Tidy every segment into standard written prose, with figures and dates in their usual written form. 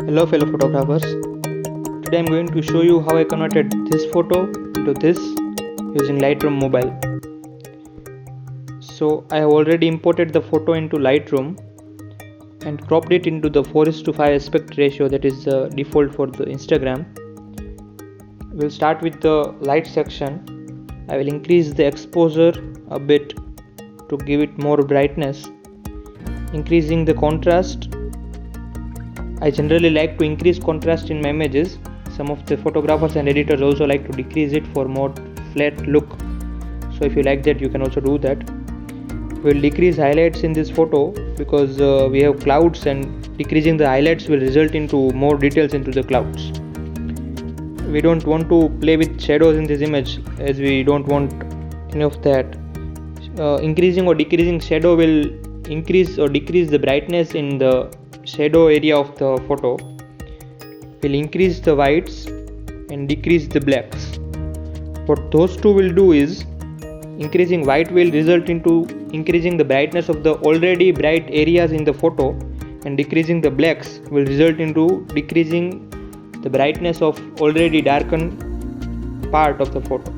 Hello fellow photographers, today I am going to show you how I converted this photo into this using Lightroom mobile. So I have already imported the photo into Lightroom and cropped it into the 4:5 aspect ratio that is the default for the Instagram. We'll start with the light section. I will increase the exposure a bit to give it more brightness, increasing the contrast. I generally like to increase contrast in my images. Some of the photographers and editors also like to decrease it for more flat look. So if you like that, you can also do that. We'll decrease highlights in this photo because we have clouds, and decreasing the highlights will result into more details into the clouds. We don't want to play with shadows in this image as we don't want any of that. Increasing or decreasing shadow will increase or decrease the brightness in the shadow area of the photo. Will increase the whites and decrease the blacks. What those two will do is, increasing white will result into increasing the brightness of the already bright areas in the photo, and decreasing the blacks will result into decreasing the brightness of already darkened part of the photo.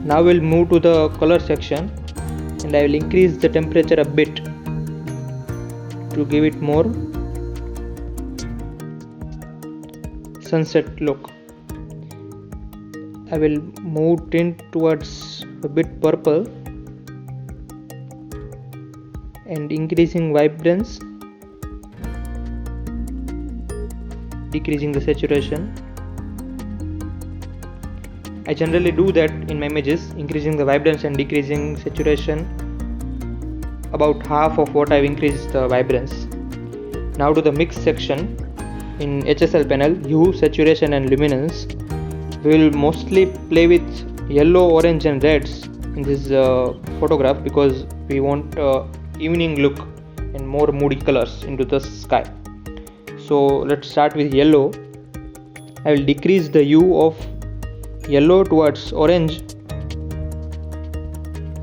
Now we'll move to the color section, and I will increase the temperature a bit to give it more sunset look. I will move tint towards a bit purple and increasing vibrance, decreasing the saturation. I generally do that in my images, increasing the vibrance and decreasing saturation about half of what I've increased the vibrance. Now to the mix section. In HSL panel, hue, saturation and luminance, we will mostly play with yellow, orange and reds in this photograph because we want evening look and more moody colors into the sky. So let's start with yellow. I will decrease the hue of yellow towards orange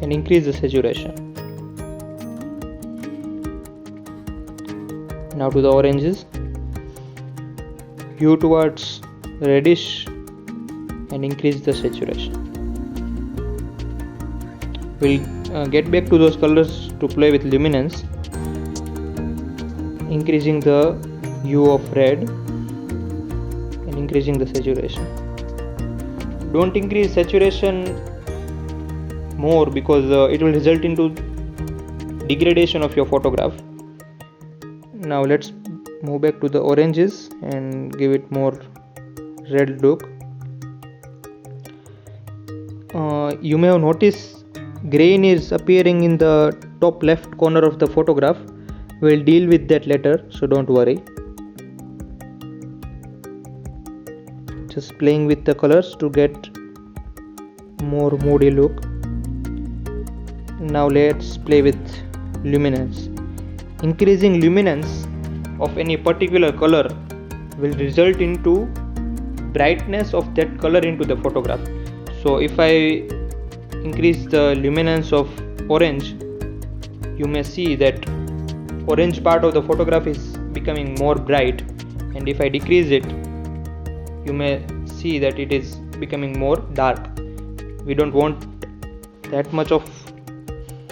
and increase the saturation. Now to the oranges, hue towards reddish and increase the saturation. We'll get back to those colors to play with luminance, increasing the hue of red and increasing the saturation. Don't increase saturation more because it will result into degradation of your photograph. Now let's move back to the oranges and give it more red look. You may have noticed grain is appearing in the top left corner of the photograph. We'll deal with that later, so don't worry. Just playing with the colors to get more moody look. Now let's play with luminance. Increasing luminance of any particular color will result into brightness of that color into the photograph. So if I increase the luminance of orange, you may see that orange part of the photograph is becoming more bright, and if I decrease it, you may see that it is becoming more dark. We don't want that much of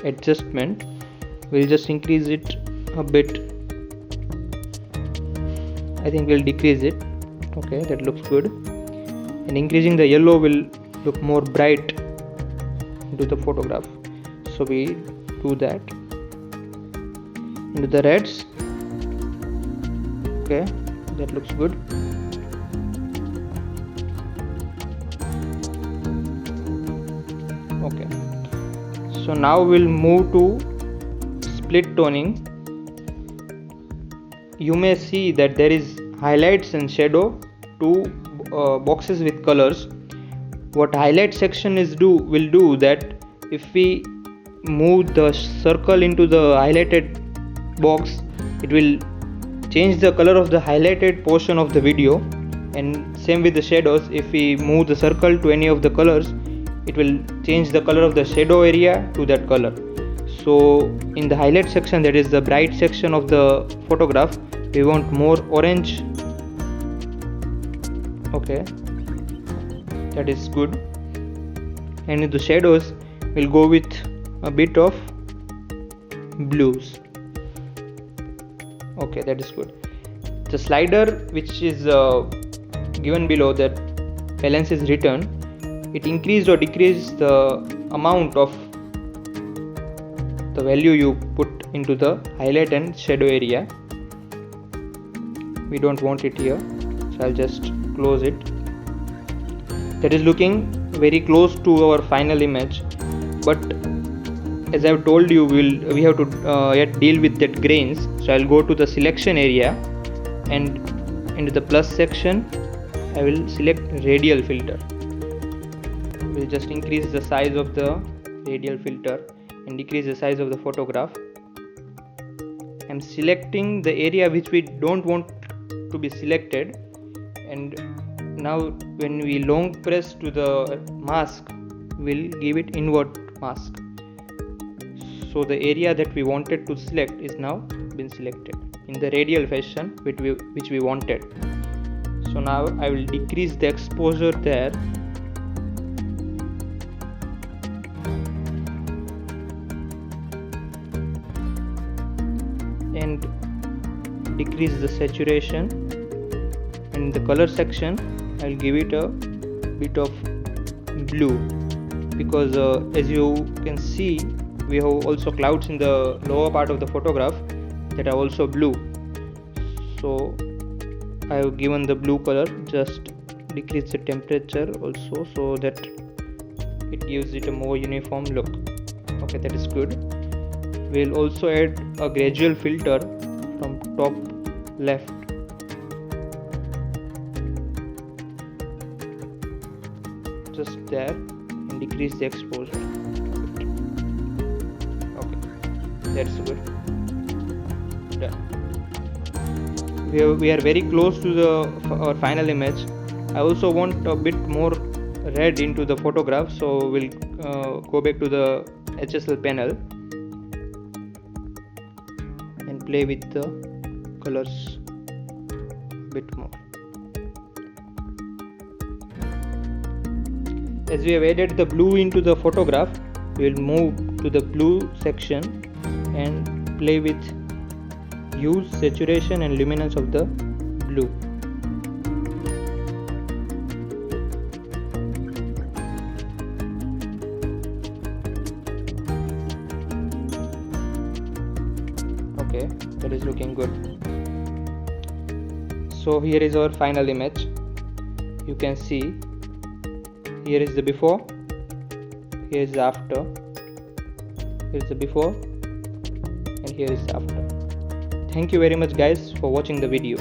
adjustment. We'll just increase it a bit. I think we'll decrease it. Okay, that looks good. And increasing the yellow will look more bright into the photograph. So we do that. Into the reds. Okay, that looks good. Okay, so now we'll move to split toning. You may see that there is highlights and shadow, two boxes with colors. What highlight section will do that if we move the circle into the highlighted box, it will change the color of the highlighted portion of the video, and same with the shadows. If we move the circle to any of the colors, it will change the color of the shadow area to that color. So in the highlight section, that is the bright section of the photograph, we want more orange. Okay, that is good. And in the shadows we'll go with a bit of blues. Okay, that is good. The slider which is given below, that balance is written, it increased or decreased the amount of the value you put into the highlight and shadow area. We don't want it here, so I'll just close it. That is looking very close to our final image, but as I've told you, we have to yet deal with that grains. So I'll go to the selection area, and into the plus section I will select radial filter. We'll just increase the size of the radial filter and decrease the size of the photograph. I'm selecting the area which we don't want to be selected, and now when we long press to the mask, we'll give it invert mask. So the area that we wanted to select is now been selected in the radial fashion which we wanted. So now I will decrease the exposure there, and decrease the saturation. And in the color section I'll give it a bit of blue, because as you can see, we have also clouds in the lower part of the photograph that are also blue. So I have given the blue color, just decrease the temperature also so that it gives it a more uniform look. Okay, that is good. We'll also add a gradual filter from top left. Just there, and decrease the exposure. That's good. Done. We are very close to our final image. I also want a bit more red into the photograph, so we'll go back to the HSL panel and play with the colors a bit more. As we have added the blue into the photograph, we will move to the blue section and play with hues, saturation and luminance of the blue. Okay, that is looking good. So here is our final image. You can see here is the before, here is the after, here is the before, and here is the after. Thank you very much guys for watching the video.